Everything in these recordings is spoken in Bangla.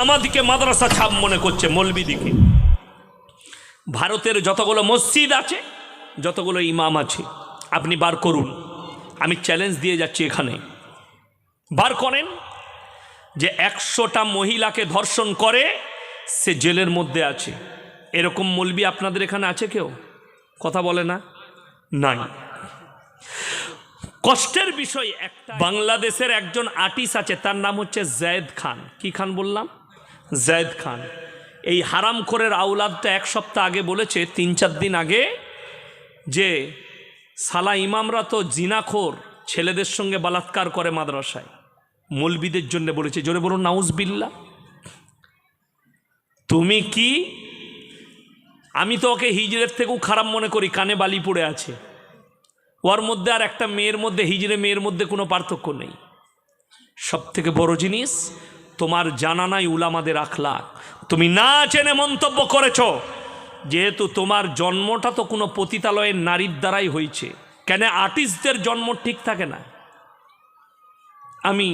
আমাদিকে মাদ্রাসা ছাপ মনে করছে মৌলবীদিকে। ভারতের যতগুলো মসজিদ আছে, যতগুলো ইমাম আছে, আপনি বার করুন। আমি চ্যালেঞ্জ দিয়ে যাচ্ছি, এখানে বার করেন যে 100টা মহিলাকে ধর্ষণ করে সে জেলের মধ্যে আছে। এরকম মৌলবী আপনাদের এখানে আছে কেউ? কথা বলে না, নাই। কষ্টের বিষয় একটা, বাংলাদেশের একজন আর্টিস্ট আছে, তার নাম হচ্ছে জায়েদ খান। কি খান বললাম? জায়েদ খান। এই হারামখোরের আওলাদটা 1 সপ্তাহ আগে বলেছে, 3-4 দিন আগে, যে সালা ইমামরা তো জিনাখোর, ছেলেদের সঙ্গে বলাৎকার করে মাদ্রাসায়। মৌলবীদের জন্য বলেছে। জোরে বলুন নাউজুবিল্লাহ। তুমি কি? আমি তো ওকে হিজড়ের থেকেও খারাপ মনে করি, কানে বালি পড়ে আছে। ওর মধ্যে আর একটা মেয়ের মধ্যে, হিজড়ে মেয়ের মধ্যে কোনো পার্থক্য নেই। সব থেকে বড় জিনিস, তোমার জানা নাই উলামাদের আখলাক। তুমি না জেনে মন্তব্য করেছ, যেহেতু তোমার জন্মটা তো কোনো পতিতালয়ের নারীর দ্বারাই হয়েছে। কেন আর্টিস্টদের জন্ম ঠিক থাকে না? আমি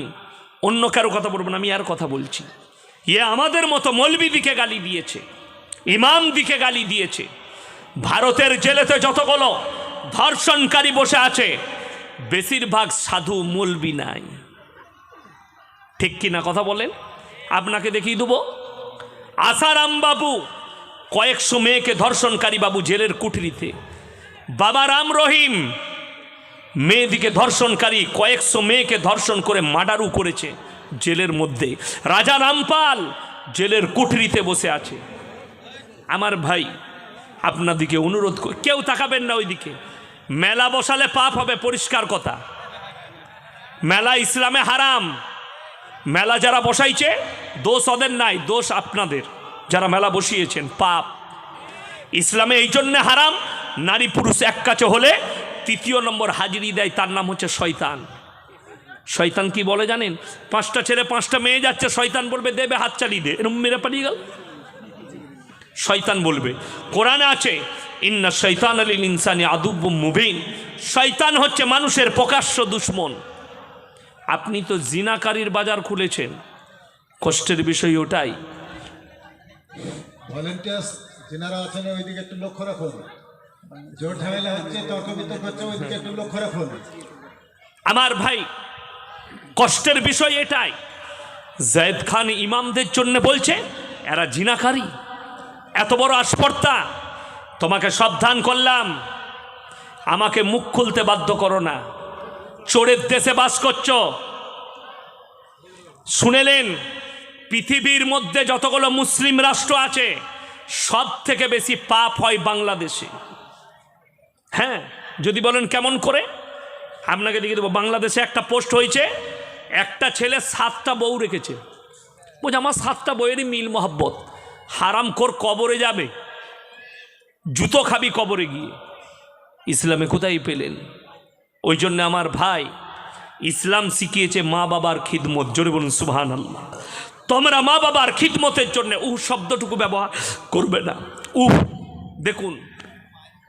অন্য কারো কথা বলবো না, আমি আর কথা বলছি। আমাদের মতো মৌলবী দিকে গালি দিয়েছে, ইমাম দিকে গালি দিয়েছে। ভারতের জেলেতে যতগুলো ধর্ষণকারী বসে আছে, বেশিরভাগ সাধু মৌলবী নাই। ঠিক কিনা কথা বলেন? আপনাকে দেখিয়ে দেবো। আসারাম বাবু কয়েকশো মেয়েকে ধর্ষণকারী বাবু জেলের কুঠরিতে। বাবা রাম রহিম মেয়েদিকে ধর্ষণকারী, কয়েকশো মেয়েকে ধর্ষণ করে মার্ডারও করেছে জেলের মধ্যে। রাজা রামপাল জেলের কুঠরিতে বসে আছে। আমার ভাই, আপনাদিকে অনুরোধ করি, কেউ তাকাবেন না ওইদিকে। মেলা বসালে পাপ হবে, পরিষ্কার কথা। মেলা ইসলামে হারাম। মেলা যারা বসাইছে, দোষ ওদের নাই, দোষ আপনাদের যারা মেলা বসিয়েছেন। পাপ ইসলামে এই জন্যে হারাম, নারী পুরুষ এক কাছে হলে 3য় নম্বর হাজিরি দেয়, তার নাম হচ্ছে শয়তান। শয়তান কি বলে জানেন? 5টা ছেলে 5টা মেয়ে যাচ্ছে, শয়তান বলবে দেবে, হাত চালিয়ে দে, এরকম মেরে পালিয়ে গেল। শয়তান বলবে। কোরআনে আছে, ইন্না শয়তান লিল ইনসানি আদুব্বুম মুবিন। শয়তান হচ্ছে মানুষের প্রকাশ্য দুশ্মন। আপনি তো জিনাকারীর বাজার খুলেছেন। কষ্টের বিষয় ওটাই। ভলেন্টিয়ার্স যারা আছেন ওইদিকে একটু লক্ষ্য রাখুন। জোর ঝামেলা হচ্ছে, তর্ক বিতর্ক হচ্ছে, ওইদিকে একটু লক্ষ্য রাখুন। আমার ভাই, কষ্টের বিষয় এটাই। জায়েদ খান ইমামদের জন্য বলছে এরা জিনাকারী। এত বড় আসপর্দা। তোমাকে সাবধান করলাম, আমাকে মুখ খুলতে বাধ্য করো না। চোরের দেশে বাস করছো। শুনেলেন, পৃথিবীর মধ্যে যতগুলো মুসলিম রাষ্ট্র আছে, সব থেকে বেশি পাপ হয় বাংলাদেশে। হ্যাঁ, যদি বলেন কেমন করে, আপনাকে দেখিয়ে দেবো। বাংলাদেশে একটা পোস্ট হয়েছে, একটা ছেলে 7টা বউ রেখেছে। বলছে আমার 7টা বউয়েরই মিল মহব্বত। হারামখোর কবরে যাবে, জুতো খাবি কবরে গিয়ে। ইসলামে কোথায় পেলেন? ওই জন্য আমার ভাই, ইসলাম শিখিয়েছে মা বাবার খিদমত। জোরে বলুন সুবহানাল্লাহ। তোমরা মা বাবার খিদমতের জন্য শব্দটুকু ব্যবহার করবে না। দেখুন,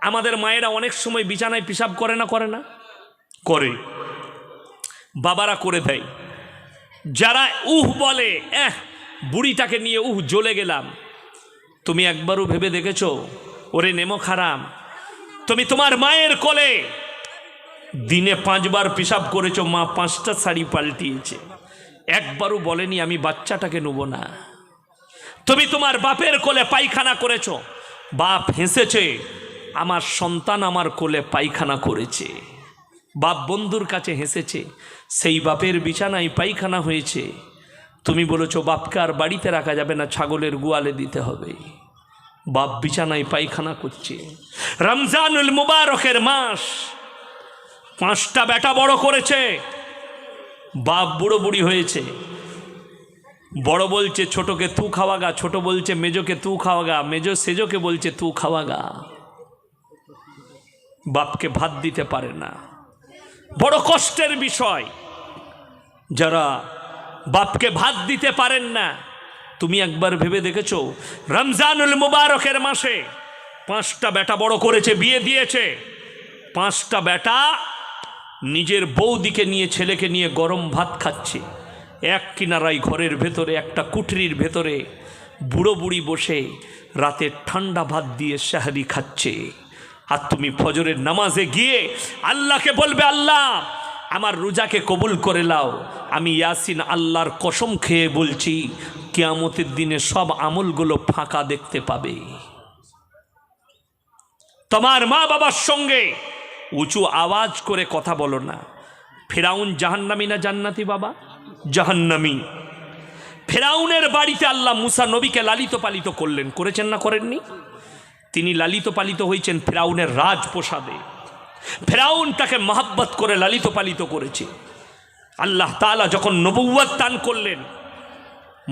আমাদের মায়েরা অনেক সময় বিছানায় পেশাব করে না? করে না? করে। বাবারা করে দেয়। যারা বলে বুড়িটাকে নিয়ে জ্বলে গেলাম, তুমি একবারও ভেবে দেখেছো? ওরে নেমো খারাম, তুমি তোমার মায়ের কোলে দিনে 5 বার পেশাব করেছো, মা 5টা শাড়ি পাল্টিয়েছে, একবারও বলেনি আমি বাচ্চাটাকে নেব না। তুমি তোমার বাপের কোলে পায়খানা করেছো, বাপ হেসেছে, আমার সন্তান আমার কোলে পায়খানা করেছে। বাপ বন্ধুর কাছে হেসেছে, সেই বাপের বিছানায় পায়খানা হয়েছে। তুমি বলেছো বাপকে আর বাড়িতে রাখা যাবে না, ছাগলের গোয়ালে দিতে হবে। বাপ বিছানায় পায়খানা করছে। রমজানুল মুবারকের মাস, 5টা বেটা বড় করেছে। বাপ বুড়ো বুড়ি হয়েছে। বড় বলছে ছোটকে তু খাওয়াগা, ছোট বলছে মেজোকে তু খাওয়াগা, মেজো সেজোকে বলছে তু খাওয়াগা। বাপকে ভাত দিতে পারে না। বড় কষ্টের বিষয়। যারা বাপকে ভাত দিতে পারেন না, তুমি একবার ভেবে দেখেছো? রমজানুল মুবারকের মাসে 5টা বেটা বড় করেছে, বিয়ে দিয়েছে। 5টা বেটা নিজের বৌদিকে নিয়ে, ছেলেকে নিয়ে গরম ভাত খাচ্ছে। এক কিনারায় ঘরের ভেতরে একটা কুঠরির ভেতরে বুড়ো বুড়ি বসে রাতে ঠান্ডা ভাত দিয়ে শাহরি খাচ্ছে, আর তুমি ফজরের নামাজে গিয়ে আল্লাহকে বলবে, আল্লাহ আমার রোজাকে কবুল করে লাও। আমি ইয়াসিন আল্লাহর কসম খেয়ে বলছি, কিয়ামতের দিনে সব আমলগুলো ফাঁকা দেখতে পাবে। তোমার মা বাবার সঙ্গে উঁচু আওয়াজ করে কথা বলো না। ফেরাউন জাহান্নামী না জান্নাতি বাবা? জাহান্নামী। ফেরাউনের বাড়িতে আল্লাহ মুসা নবীকে লালিত পালিত করলেন, করেছেন না করেননি? তিনি লালিত পালিত হয়েছেন ফেরাউনের রাজপ্রসাদে। ফেরাউন তাকে মহাব্বত করে লালিত পালিত করেছে। আল্লাহ তাআলা যখন নবুয়্যত দান করলেন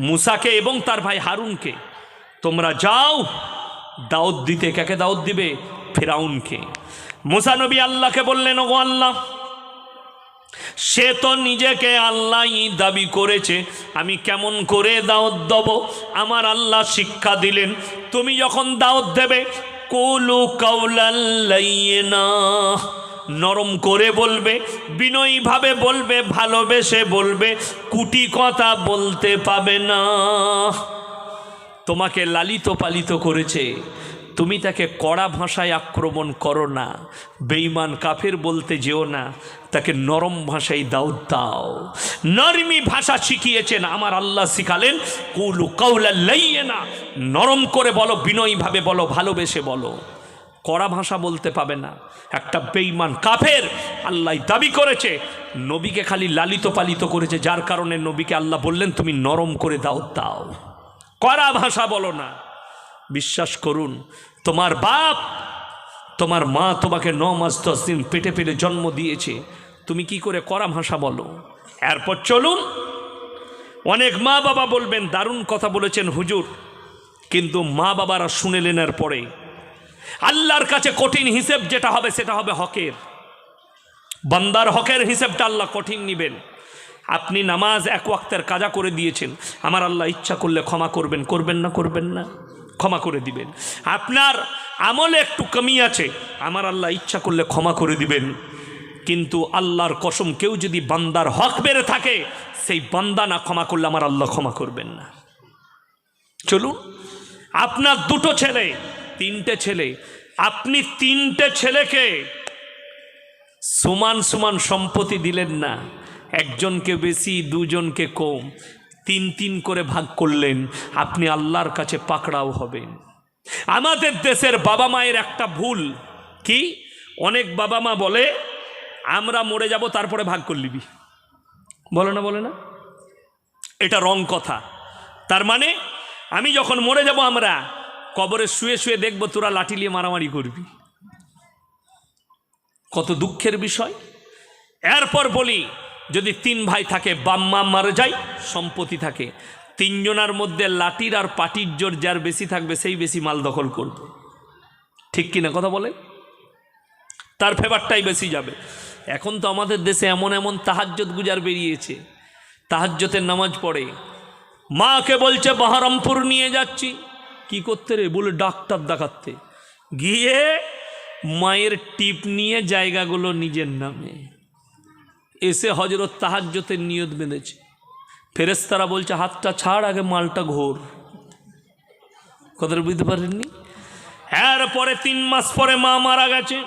মুসাকে এবং তার ভাই হারুনকে, তোমরা যাও দাওয়াত দিতে। কাকে দাওয়াত দিবে? ফেরাউনকে। মুসা নবী আল্লাহকে বললেন, ওগো আল্লাহ, সে তো নিজেকে আল্লাহই দাবি করেছে, আমি কেমন করে দাওয়াত দেব? আমার আল্লাহ শিক্ষা দিলেন, তুমি যখন দাওয়াত দেবে কুলু কাউলাল লাইয়িনা, নরম করে বলবে, বিনয়ীভাবে বলবে, ভালোবেসে বলবে, কুটি কথা বলতে পাবে না। তোমাকে লালিত পালিত করেছে, তুমি তাকে কড়া ভাষায় আক্রমণ করো না, বেঈমান কাফের বলতে যেও না, তাকে নরম ভাষায় দাওয়াত দাও। নরমি ভাষা শিখিয়েছেন আমার আল্লাহ, শিখালেন কুলু কাউলাল লাইয়িনা, নরম করে বলো, বিনয়ীভাবে বলো, ভালোবেসে বলো, কড়া ভাষা বলতে পাবে না। একটা বেঈমান কাফের আল্লাহ দাবি করেছে, নবীকে খালি লালিত পালিত করেছে, যার কারণে নবীকে আল্লাহ বললেন তুমি নরম করে দাওয়াত দাও, কড়া ভাষা বলো না। বিশ্বাস করুন, তোমার বাপ তোমার মা তোমাকে 9 মাস 10 দিন পেটে পেটে জন্ম দিয়েছে, তুমি কি করে কড়া ভাষা বলো? এরপর চলুন, অনেক মা বাবা বলবেন দারুণ কথা বলেছেন হুজুর, কিন্তু মা বাবারা শুনেলেন এর পরে আল্লাহর কাছে কঠিন হিসেব যেটা হবে সেটা হবে হকের। বান্দার হকের হিসেবটা আল্লাহ কঠিন নেবেন। আপনি নামাজ এক ওয়াক্তের কাজা করে দিয়েছেন, আমার আল্লাহ ইচ্ছা করলে ক্ষমা করবেন, করবেন না? করবেন না? ক্ষমা করে দিবেন। আপনার আমলে একটু কমি আছে, আমার আল্লাহ ইচ্ছা করলে ক্ষমা করে দিবেন। কিন্তু আল্লাহর কসম, কেউ যদি বান্দার হক বেড়ে থাকে, সেই বান্দা না ক্ষমা করলে আমার আল্লাহ ক্ষমা করবেন না। চলুন, আপনার 2টো ছেলে, 3টে ছেলে, আপনি 3টে ছেলেকে সমান সমান সম্পত্তি দিলেন না, একজনকে বেশি, 2জনকে কম, 3 করে ভাগ করলেন, আপনি আল্লাহর কাছে পাকড়াও হবেন। আমাদের দেশের বাবা মায়ের একটা ভুল কি, অনেক বাবা মা বলে আমরা মরে যাব তারপরে ভাগ করে নিবি, বলে না? বলে না? এটা রং কথা। তার মানে আমি যখন মরে যাব, আমরা কবরে শুয়ে শুয়ে দেখব তোরা লাঠি নিয়ে মারামারি করবি। কত দুঃখের বিষয়। এরপর বলি, যদি 3 ভাই থাকে, বাম্মা মারা যায়, সম্পত্তি থাকে, 3 জনের মধ্যে লাঠির আর পাটির জোর যার বেশি থাকবে সেই বেশি মাল দখল করবে। ঠিক কিনা কথা বলেন? তার ফেভারটাই বেশি যাবে। এখন তো আমাদের দেশে এমন এমন তাহাজ্জুদ গুজার বেরিয়েছে, তাহাজ্জুদের নামাজ পড়ে, মাকে বলছে বহরমপুর নিয়ে যাচ্ছি। কি করতে রে? বলে ডাক্তার দেখাতে গিয়ে মায়ের টিপ নিয়ে জায়গাগুলো নিজের নামে, এসে হজরত তাহাজ্জুদের নিয়ত বেঁধেছে। ফেরেশতারা বলছে হাতটা ছাড়, আগে মালটা ঘোর। কথাটা বুঝতে পারেননি? এরপরে 3 মাস পরে মা মারা গেছে।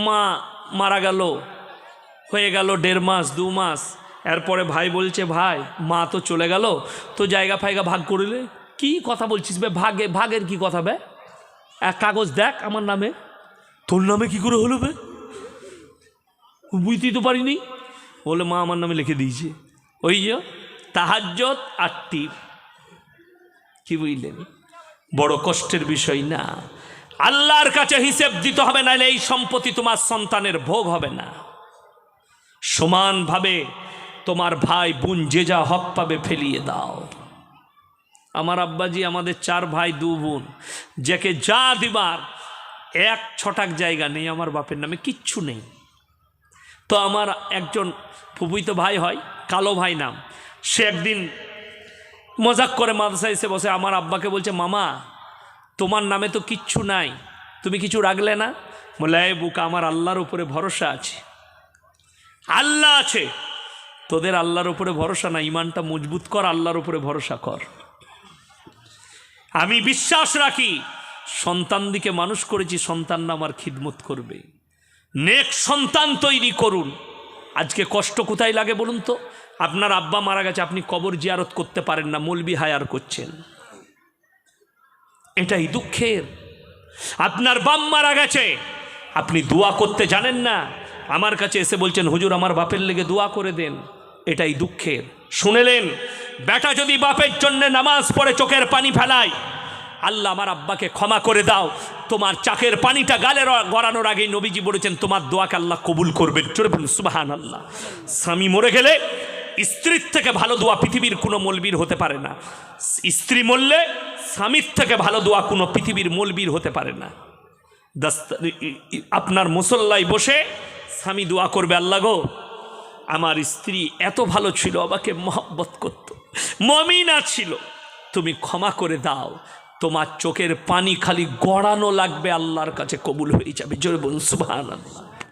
মা মারা গেল, হয়ে গেল 1.5 মাস 2 মাস। এরপরে ভাই বলছে, ভাই মা তো চলে গেল, তো জায়গা ফায়গা ভাগ করিলে। কি কথা বলছিস বে? ভাগের কি কথা বে? এক কাগজ দেখ আমার নামে। তোর নামে কি করে হলো বে? বুঝতেই তো পারিনি। বলে মা আমার নামে লিখে দিয়েছে। ওই যে তাহাজ্জুদ আর টিপ। কি বুঝলেন? বড় কষ্টের বিষয় না? আল্লাহর কাছে হিসেব দিতে হবে, নাহলে এই সম্পত্তি তোমার সন্তানের ভোগ হবে না। সমানভাবে তোমার ভাই বোন যে যা হক পাবে ফেলিয়ে দাও। আমার আব্বাজি, আমাদের 4 ভাই 2 বোন, যাকে যা দিবার 1 ছটাক জায়গা নেই আমার বাপের নামে, কিচ্ছু নেই। তো আমার একজন ফুফুইতো ভাই হয়, কালো ভাই নাম, সে একদিন মজাক করে মাদ্রাসায় এসে বসে আমার আব্বাকে বলছে, মামা তোমার নামে তো কিচ্ছু নাই, তুমি কিছু রাখলে না? বলে, বুকা আমার আল্লাহর উপরে ভরসা আছে, আল্লাহ আছে, তোদের আল্লাহর উপরে ভরসা না, ইমানটা মজবুত কর, আল্লাহর উপরে ভরসা কর। আমি বিশ্বাস রাখি সন্তান দিকে মানুষ করেছি, সন্তানরা আমার খিদমত করবে। নেক সন্তান তৈরি করুন। আজকে কষ্ট কোথায় লাগে বলুন তো? আপনার আব্বা মারা গেছে, আপনি কবর জিয়ারত করতে পারেন না, মৌলবি হায়ার করছেন, এটাই দুঃখের। আপনার বাপ মারা গেছে, আপনি দোয়া করতে জানেন না, আমার কাছে এসে বলছেন হুজুর আমার বাপের লেগে দোয়া করে দেন, এটাই দুঃখের। শুনেলেন, বেটা যদি বাপের জন্য নামাজ পড়ে চোখের পানি ফেলায়, আল্লাহ আমার আব্বাকে ক্ষমা করে দাও, তোমার চোখের পানিটা গালে গড়ানোর আগেই নবীজি বলেছেন তোমার দোয়াকে আল্লাহ কবুল করবেন। চলে বলুন সুবহানাল্লাহ। স্বামী মরে গেলে স্ত্রীর থেকে ভালো দোয়া পৃথিবীর কোনো মৌলবীর হতে পারে না। স্ত্রী মরলে স্বামীর থেকে ভালো দোয়া কোনো পৃথিবীর মৌলবীর হতে পারে না। আপনার মুসল্লায় বসে স্বামী দোয়া করবে, আল্লাহ গো আমার স্ত্রী এত ভালো ছিল, আমাকে মহব্বত করত, মুমিনা ছিল, তুমি ক্ষমা করে দাও, তোমার চোখের পানি খালি গড়ানো লাগবে, আল্লাহর কাছে কবুল হয়ে যাবে। জোরে বলুন সুবহানাল্লাহ।